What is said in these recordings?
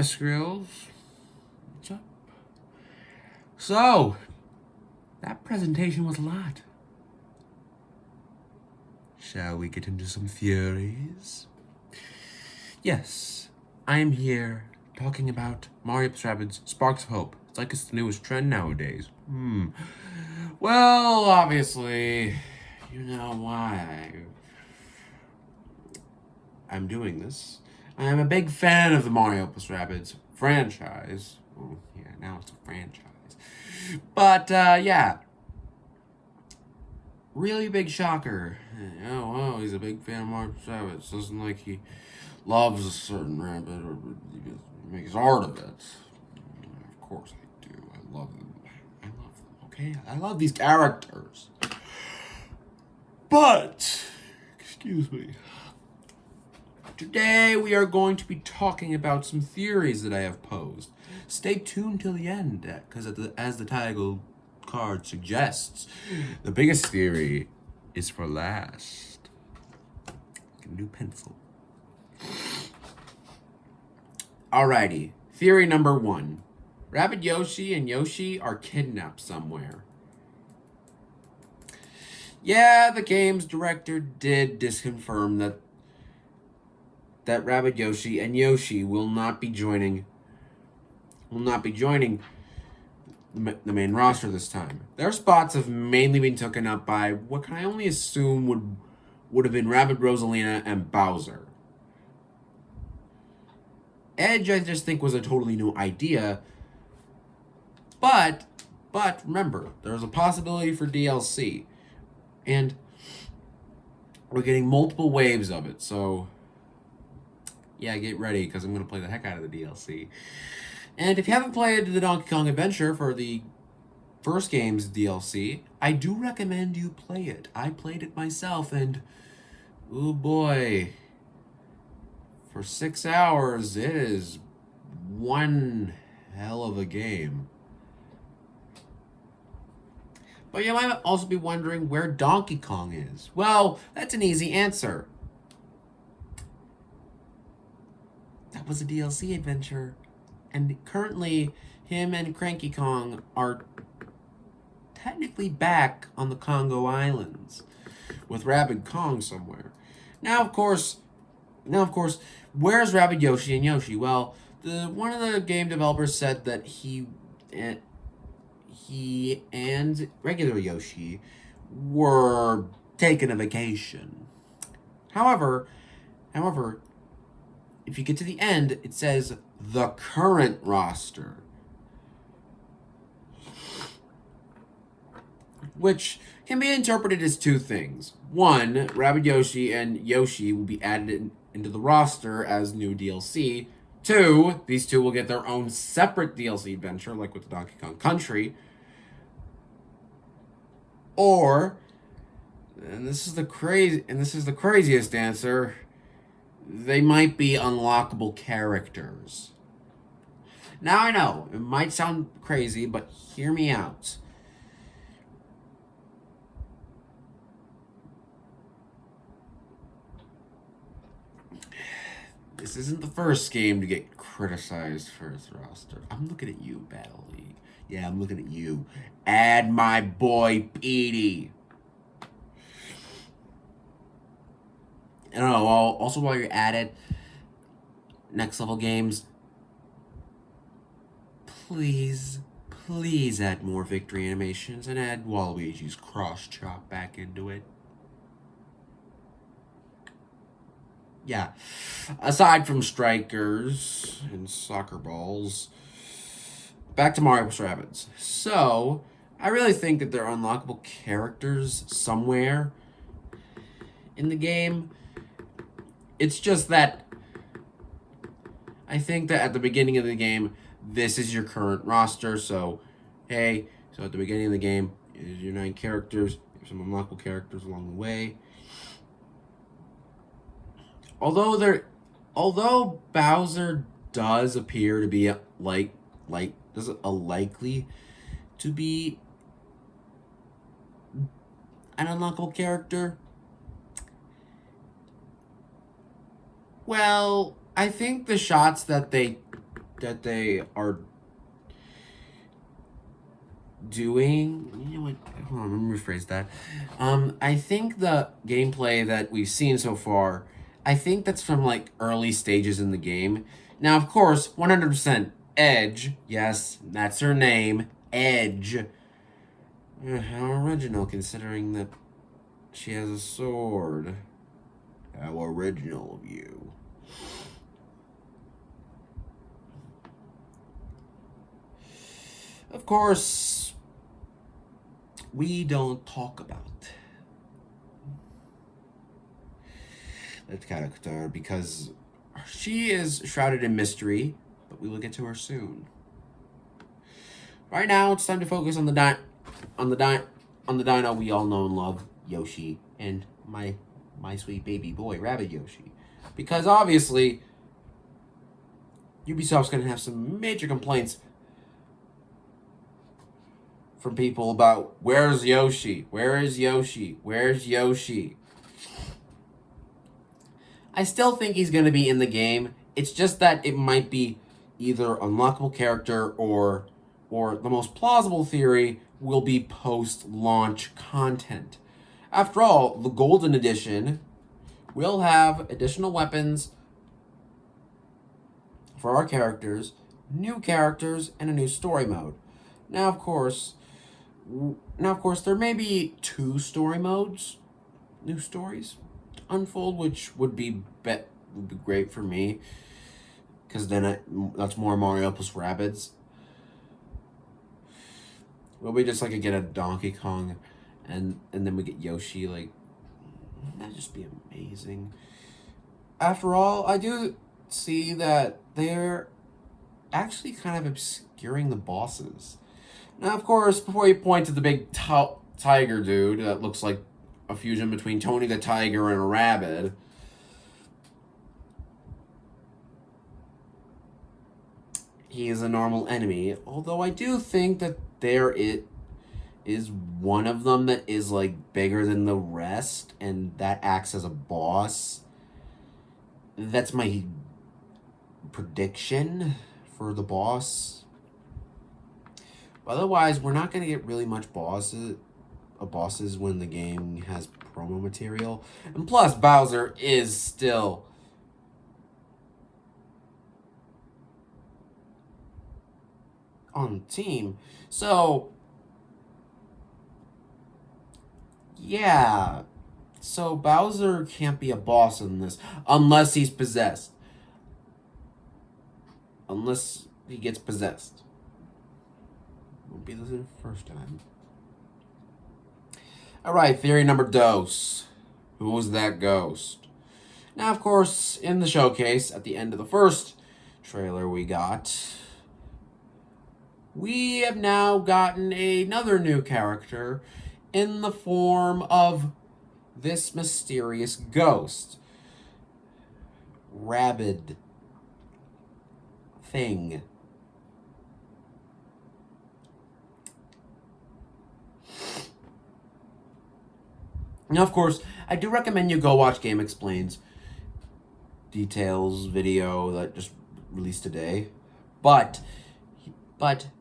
Skrills. What's up? So, that presentation was a lot. Shall we get into some theories? Yes, I am here talking about Mario + Rabbids Sparks of Hope. It's like it's the newest trend nowadays. Well, obviously, you know why I'm doing this. I am a big fan of the Mario + Rabbids franchise. Oh, yeah, now it's a franchise. But, yeah. Really big shocker. Oh, he's a big fan of Mario + Rabbids. Doesn't like he loves a certain rabbit or he makes art of it. Of course I do. I love them. Okay? I love these characters. But, excuse me. Today we are going to be talking about some theories that I have posed. Stay tuned till the end, because as the title card suggests, the biggest theory is for last. Get a new pencil. Alrighty, theory number 1. Rabbid Yoshi and Yoshi are kidnapped somewhere. Yeah, the game's director did disconfirm that Rabbid Yoshi and Yoshi will not be joining the main roster this time. Their spots have mainly been taken up by what can I only assume would have been Rabbid, Rosalina, and Bowser. Edge, I just think, was a totally new idea. But remember, there's a possibility for DLC. And we're getting multiple waves of it, so yeah, get ready, because I'm going to play the heck out of the DLC. And if you haven't played the Donkey Kong Adventure for the first game's DLC, I do recommend you play it. I played it myself, and oh boy, for 6 hours, it is one hell of a game. But you might also be wondering where Donkey Kong is. Well, that's an easy answer. That was a DLC adventure. And currently, him and Cranky Kong are technically back on the Congo Islands with Rabbid Kong somewhere. Now, of course, where's Rabbid Yoshi and Yoshi? Well, one of the game developers said that he and regular Yoshi were taking a vacation. However, if you get to the end, it says the current roster, which can be interpreted as two things. One, Rabbid Yoshi and Yoshi will be added into the roster as new DLC. Two, these two will get their own separate DLC adventure, like with the Donkey Kong Country. Or, and this is the craziest answer, they might be unlockable characters. Now I know, it might sound crazy, but hear me out. This isn't the first game to get criticized for its roster. I'm looking at you, Battle League. Yeah, I'm looking at you. Add my boy Petey. And also while you're at it, next level games, please add more victory animations and add Waluigi's cross chop back into it. Yeah, aside from strikers and soccer balls, back to Mario + Rabbids. So, I really think that there are unlockable characters somewhere in the game. It's just that I think that at the beginning of the game, this is your current roster. So, hey, at the beginning of the game, is your 9 characters. There's some unlockable characters along the way. Although Bowser does appear to be likely to be an unlockable character, well, I think the shots that they are doing. You know what? Hold on, let me rephrase that. I think the gameplay that we've seen so far, I think that's from like early stages in the game. Now, of course, 100% Edge. Yes, that's her name, Edge. How original, considering that she has a sword. How original of you. Of course, we don't talk about that character because she is shrouded in mystery, but we will get to her soon. Right now, it's time to focus on the dino we all know and love, Yoshi, and my sweet baby boy, Rabbid Yoshi, because obviously Ubisoft's gonna have some major complaints from people about where's Yoshi? Where is Yoshi? Where's Yoshi? I still think he's going to be in the game. It's just that it might be either unlockable character or the most plausible theory will be post-launch content. After all, the Golden Edition will have additional weapons for our characters, new characters, and a new story mode. Now, of course, there may be 2 story modes, new stories to unfold, which would be great for me, because then that's more Mario plus Rabbids. Will we just like get a Donkey Kong, and then we get Yoshi? Like, that'd just be amazing. After all, I do see that they're actually kind of obscuring the bosses. Now, of course, before you point to the big tiger dude that looks like a fusion between Tony the Tiger and a rabbit, he is a normal enemy. Although I do think that there it is one of them that is like bigger than the rest, and that acts as a boss. That's my prediction for the boss. Otherwise, we're not going to get really much bosses when the game has promo material. And plus, Bowser is still on the team. So, yeah. So, Bowser can't be a boss in this unless he's possessed. Unless he gets possessed. Won't be the first time. Alright, theory number dos. Who was that ghost? Now, of course, in the showcase, at the end of the first trailer we have now gotten another new character in the form of this mysterious ghost. Rabbid thing. Now, of course, I do recommend you go watch Game Explain's details video that just released today. But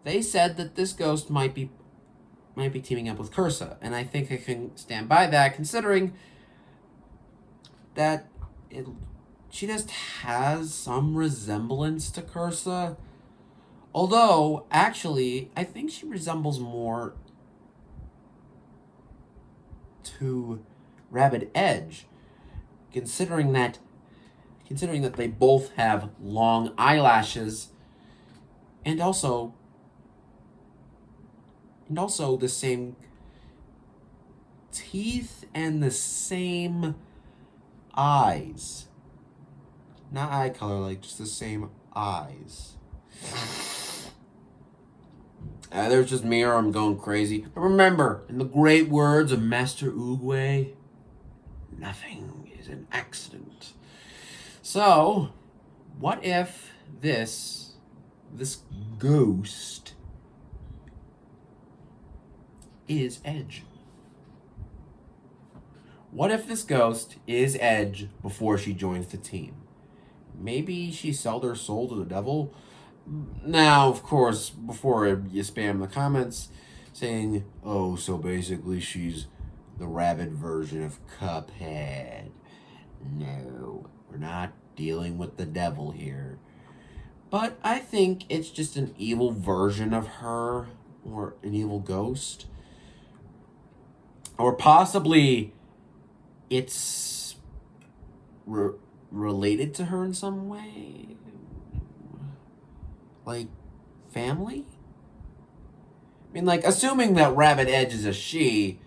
they said that this ghost might be teaming up with Cursa, and I think I can stand by that, considering that she just has some resemblance to Cursa. Although, actually, I think she resembles more to Rabbid Edge, considering that they both have long eyelashes and also the same teeth and the same eyes. Not eye color, like just the same eyes. There's just me or I'm going crazy. But remember, in the great words of Master Oogway, nothing is an accident. So, what if this ghost is Edge? What if this ghost is Edge before she joins the team? Maybe she sold her soul to the devil? Now, of course, before you spam the comments saying, oh, so basically she's the Rabbid version of Cuphead. No, we're not dealing with the devil here. But I think it's just an evil version of her, or an evil ghost. Or possibly it's related to her in some way. Like, family? I mean, like, assuming that Rabbid Edge is a she,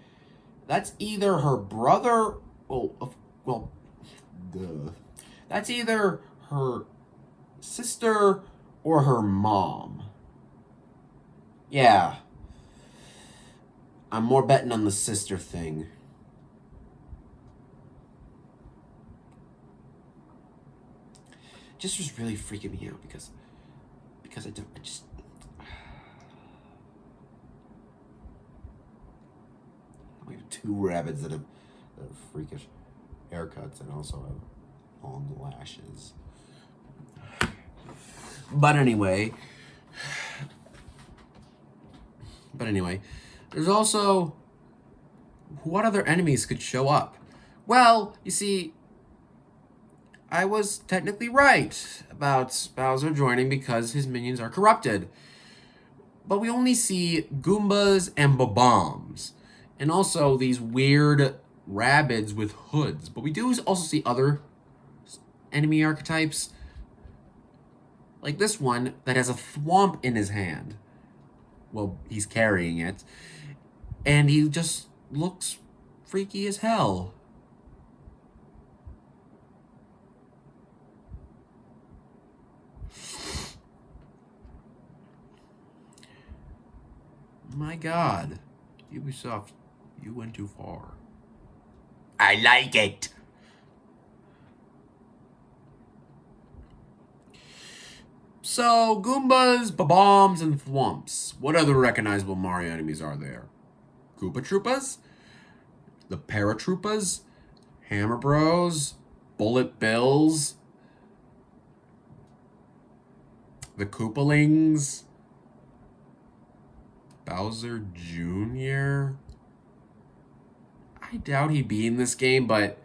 that's either her brother, well, duh. That's either her sister or her mom. Yeah. I'm more betting on the sister thing. Just was really freaking me out because we have two rabbits that have freakish haircuts and also have long lashes. But anyway, there's also, what other enemies could show up? Well, you see, I was technically right about Bowser joining because his minions are corrupted. But we only see Goombas and Bob-ombs, and also these weird Rabbids with hoods. But we do also see other enemy archetypes, like this one that has a thwomp in his hand. Well, he's carrying it, and he just looks freaky as hell. My God, Ubisoft, you went too far. I like it. So, Goombas, Bob-ombs, and Thwomps. What other recognizable Mario enemies are there? Koopa Troopas? The Paratroopas? Hammer Bros? Bullet Bills? The Koopalings? Bowser Jr.? I doubt he'd be in this game, but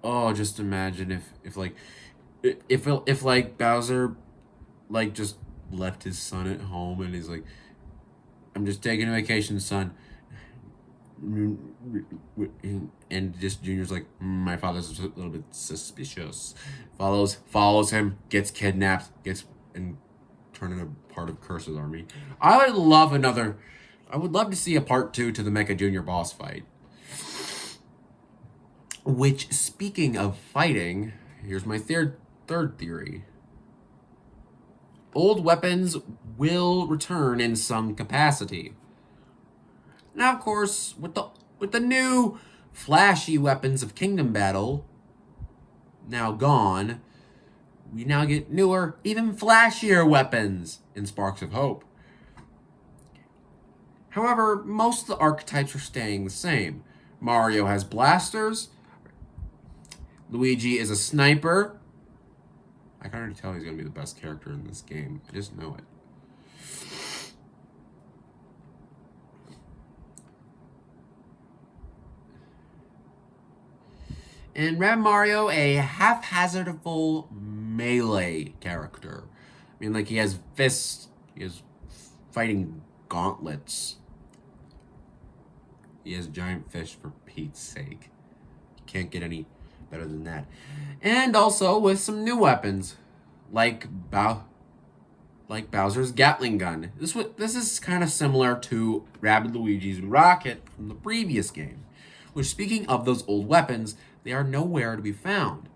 oh, just imagine if like Bowser like just left his son at home and he's like, I'm just taking a vacation, son. And just Junior's like, my father's a little bit suspicious. Follows him, gets kidnapped, and turned into part of Curse's army. I would love to see a part 2 to the Mecha Junior boss fight. Which, speaking of fighting, here's my third theory. Old weapons will return in some capacity. Now, of course, with the new flashy weapons of Kingdom Battle now gone, we now get newer, even flashier weapons in Sparks of Hope. However, most of the archetypes are staying the same. Mario has blasters. Luigi is a sniper. I can already tell he's going to be the best character in this game. I just know it. And Ram Mario, a haphazardful melee character. I mean, like, he has fists. He has fighting gauntlets. He has giant fish, for Pete's sake. Can't get any better than that. And also with some new weapons, like Bowser's Gatling gun. This is kind of similar to Rabbid Luigi's rocket from the previous game. Which, speaking of those old weapons, they are nowhere to be found.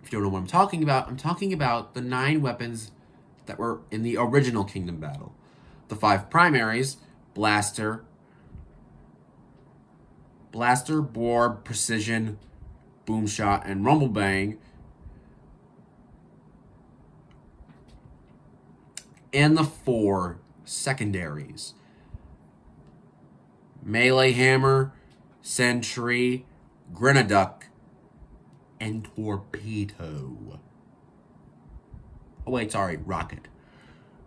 If you don't know what I'm talking about the 9 weapons that were in the original Kingdom Battle. The 5 primaries: Blaster, Bore, Precision, Boomshot, and Rumble Bang. And the 4 secondaries: Melee Hammer, Sentry, Grenaduck, and Torpedo. Oh, wait, sorry, rocket.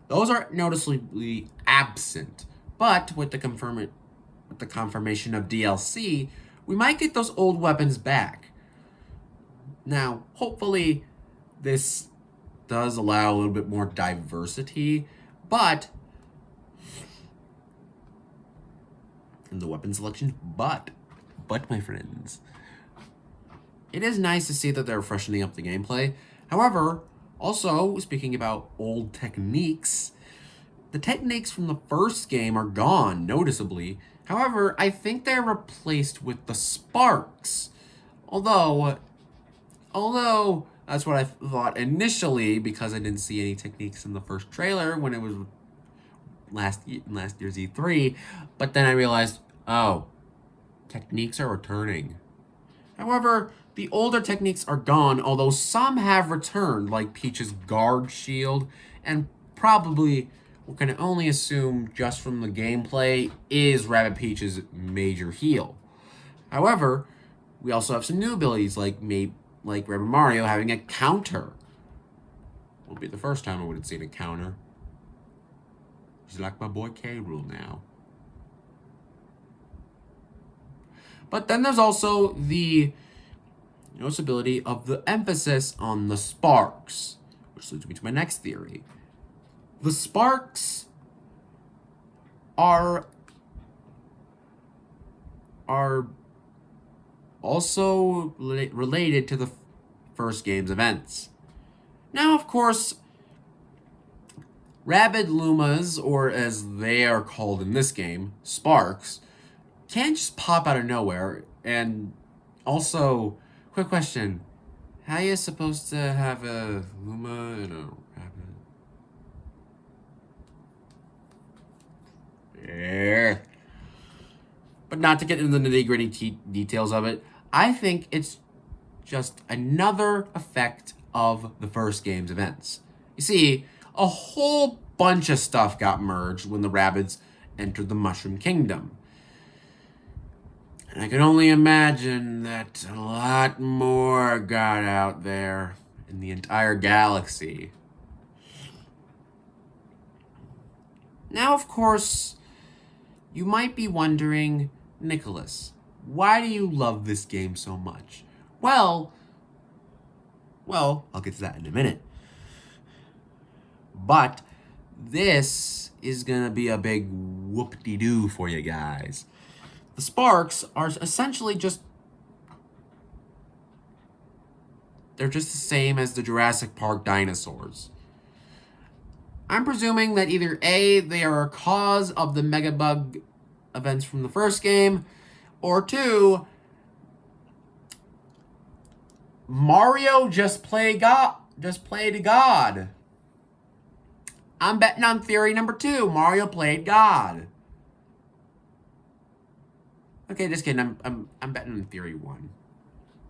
Those are noticeably absent. But with the confirmation of DLC, we might get those old weapons back. Now, hopefully, this does allow a little bit more diversity, but in the weapon selection, but my friends, it is nice to see that they're freshening up the gameplay. However, also speaking about old techniques, the techniques from the first game are gone noticeably. However, I think they're replaced with the sparks. Although that's what I thought initially, because I didn't see any techniques in the first trailer when it was last year's E3. But then I realized, oh, techniques are returning. However, the older techniques are gone, although some have returned, like Peach's guard shield, and probably, we can only assume just from the gameplay, is Rabbid Peach's major heal. However, we also have some new abilities, like Rabbid Mario having a counter. Won't be the first time I would have seen a counter. He's like my boy K. Rool now. But then there's also the noticeability of the emphasis on the sparks, which leads me to my next theory. The sparks are also related to the first game's events. Now, of course, Rabbid Lumas, or as they are called in this game, sparks, can't just pop out of nowhere. And also, quick question, how are you supposed to have a Luma and a Rabbid? Yeah. But not to get into the nitty-gritty details of it, I think it's just another effect of the first game's events. You see, a whole bunch of stuff got merged when the Rabbids entered the Mushroom Kingdom. And I can only imagine that a lot more got out there in the entire galaxy. Now, of course, you might be wondering, Nicholas, why do you love this game so much? Well, I'll get to that in a minute. But this is gonna be a big whoop-de-doo for you guys. The sparks are essentially they're just the same as the Jurassic Park dinosaurs. I'm presuming that either A, they are a cause of the Megabug events from the first game, or 2, Mario just played God. I'm betting on theory number 2. Mario played God. Okay, just kidding. I'm betting on theory 1.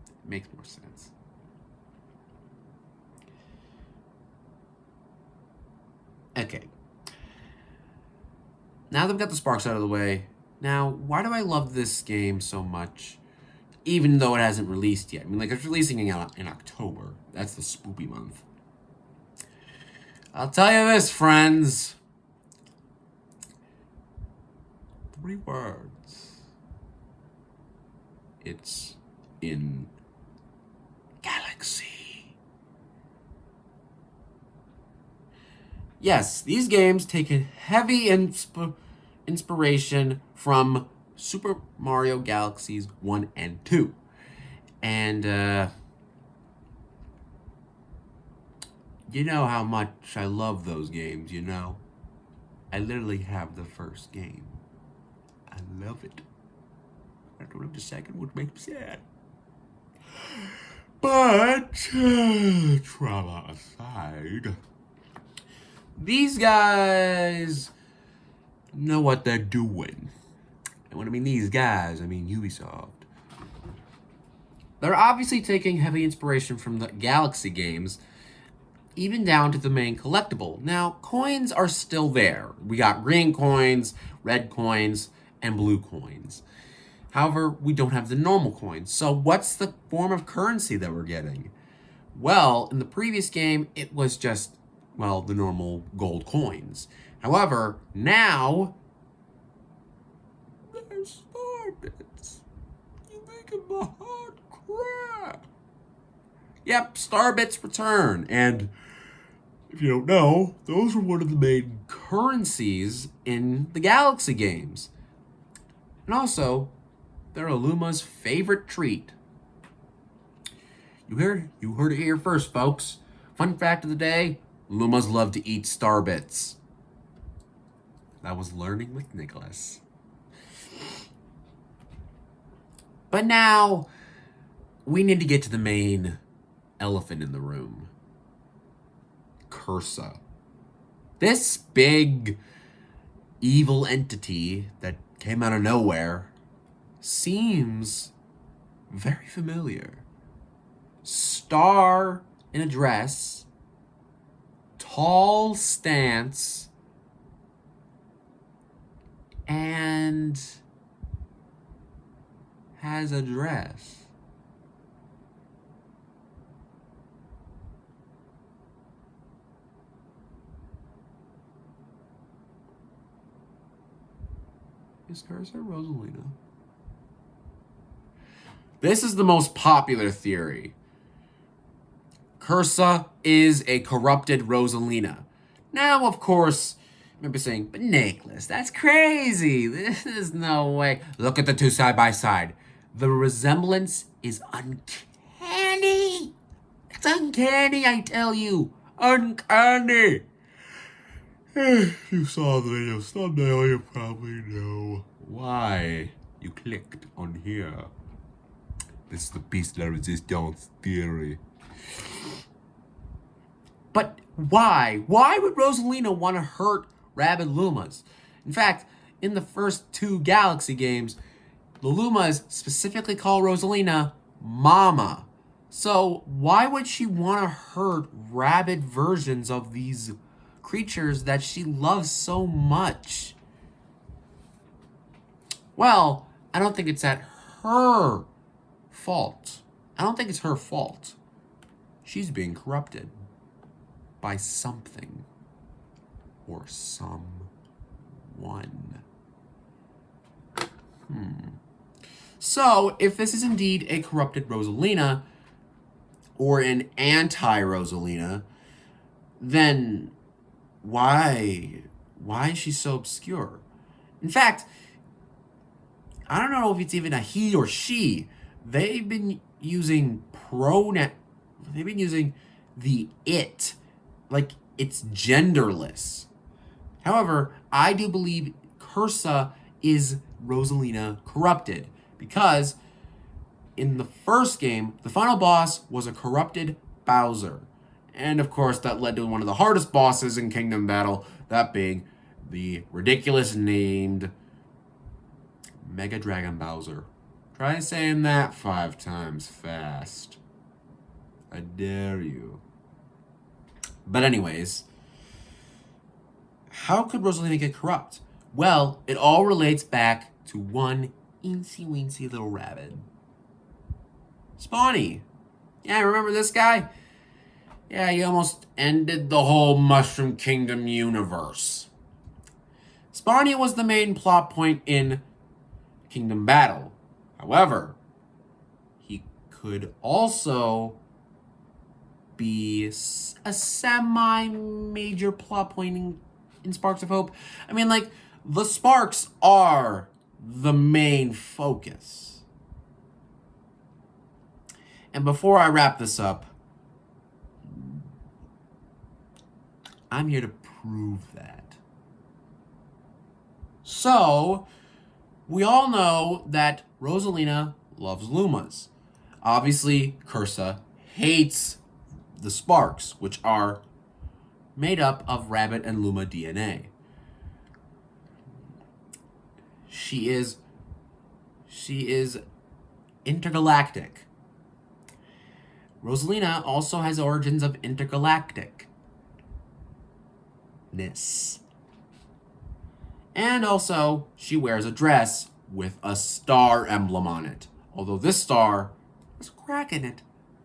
It makes more sense. Okay. Now that we've got the sparks out of the way, now why do I love this game so much, even though it hasn't released yet? I mean, like, it's releasing in October. That's the spoopy month. I'll tell you this, friends. 3 words. It's in Galaxy. Yes, these games take a heavy inspiration from Super Mario Galaxies 1 and 2. And, you know how much I love those games, you know? I literally have the first game. I love it. I don't have the second, which makes me sad. But, trauma aside, these guys know what they're doing. And when I mean these guys, I mean Ubisoft. They're obviously taking heavy inspiration from the Galaxy games, even down to the main collectible. Now, coins are still there. We got green coins, red coins, and blue coins. However, we don't have the normal coins. So what's the form of currency that we're getting? Well, in the previous game, it was just well, the normal gold coins. However, now there's Starbits. You making my heart cry. Yep, Starbits return. And if you don't know, those were one of the main currencies in the Galaxy games. And also, they're Luma's favorite treat. You heard it here first, folks. Fun fact of the day, Lumas love to eat Starbits. That was learning with Nicholas. But now, we need to get to the main elephant in the room. Cursa. This big evil entity that came out of nowhere seems very familiar. Star in a dress, tall stance, and has a dress. Is Cursa Rosalina? This is the most popular theory. Cursa is a corrupted Rosalina. Now, of course, you might be saying, but Nicholas, that's crazy. There's no way. Look at the two side by side. The resemblance is uncanny. It's uncanny, I tell you. Uncanny. If you saw the video thumbnail, you probably know why you clicked on here. This is the piece de resistance theory. But why? Why would Rosalina want to hurt Rabbid Lumas? In fact, in the first two Galaxy games, the Lumas specifically call Rosalina Mama. So why would she want to hurt rabid versions of these creatures that she loves so much? Well, I don't think it's at her fault. I don't think it's her fault. She's being corrupted by something or someone. So, if this is indeed a corrupted Rosalina or an anti-Rosalina, then why is she so obscure? In fact, I don't know if it's even a he or she. They've been using they've been using the it, like it's genderless. However, I do believe Cursa is Rosalina corrupted, because in the first game, the final boss was a corrupted Bowser. And of course, that led to one of the hardest bosses in Kingdom Battle, that being the ridiculous named Mega Dragon Bowser. Try saying that 5 times fast. I dare you. But anyways, how could Rosalina get corrupt? Well, it all relates back to one eensy-weensy little rabbit. Spawny. Yeah, remember this guy? Yeah, he almost ended the whole Mushroom Kingdom universe. Spawny was the main plot point in Kingdom Battle. However, he could also be a semi-major plot point in Sparks of Hope. I mean, like, the Sparks are the main focus. And before I wrap this up, I'm here to prove that. So, we all know that Rosalina loves Lumas. Obviously, Cursa hates the Sparks, which are made up of Rabbit and Luma DNA. She is intergalactic. Rosalina also has origins of intergalacticness. And also, she wears a dress with a star emblem on it. Although this star has a crack in it.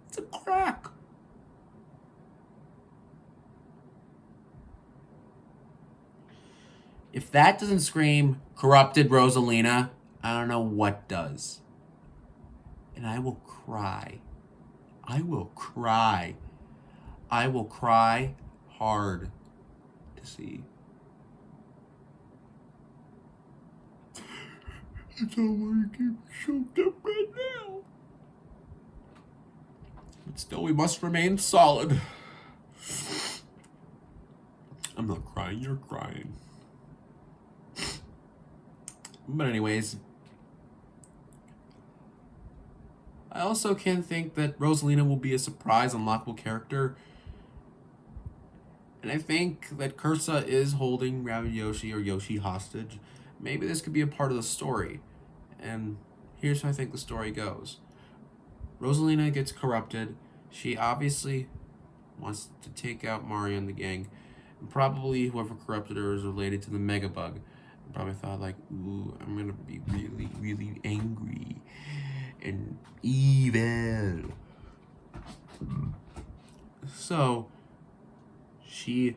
It's a crack. If that doesn't scream corrupted Rosalina, I don't know what does. And I will cry. I will cry. I will cry hard to see. I don't want to get choked up right now. But still, we must remain solid. I'm not crying, you're crying. But anyways, I also can think that Rosalina will be a surprise unlockable character. And I think that Cursa is holding Rabbid Yoshi or Yoshi hostage. Maybe this could be a part of the story. And here's how I think the story goes. Rosalina gets corrupted. She obviously wants to take out Mario and the gang. And probably whoever corrupted her is related to the Mega Bug. And probably thought like, ooh, I'm gonna be really, really angry and evil. So she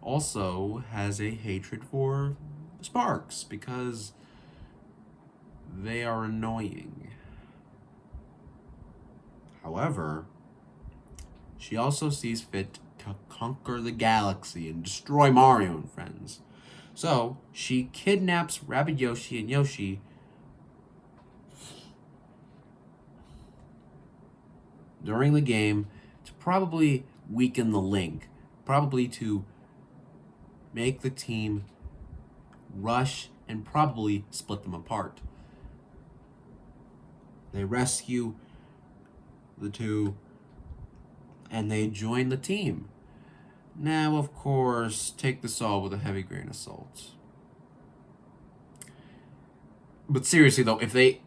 also has a hatred for Sparks because they are annoying. However, she also sees fit to conquer the galaxy and destroy Mario and friends. So she kidnaps Rabbid Yoshi and Yoshi during the game to probably weaken the link, probably to make the team rush and probably split them apart. They rescue the two and they join the team. Now, of course, take this all with a heavy grain of salt. But seriously though, if they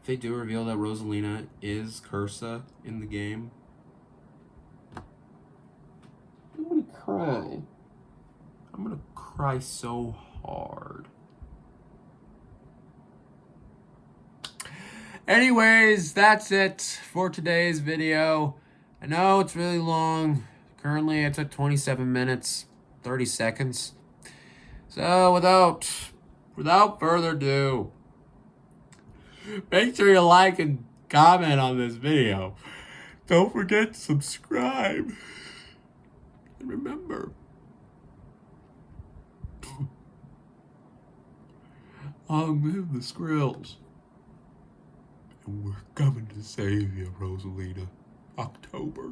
do reveal that Rosalina is Cursa in the game, I'm gonna cry. I'm gonna cry so hard. Anyways, that's it for today's video. I know it's really long. Currently, it's at 27 minutes, 30 seconds. So, without further ado, make sure you like and comment on this video. Don't forget to subscribe. And remember, long live the Skrills. And we're coming to save you, Rosalina. October.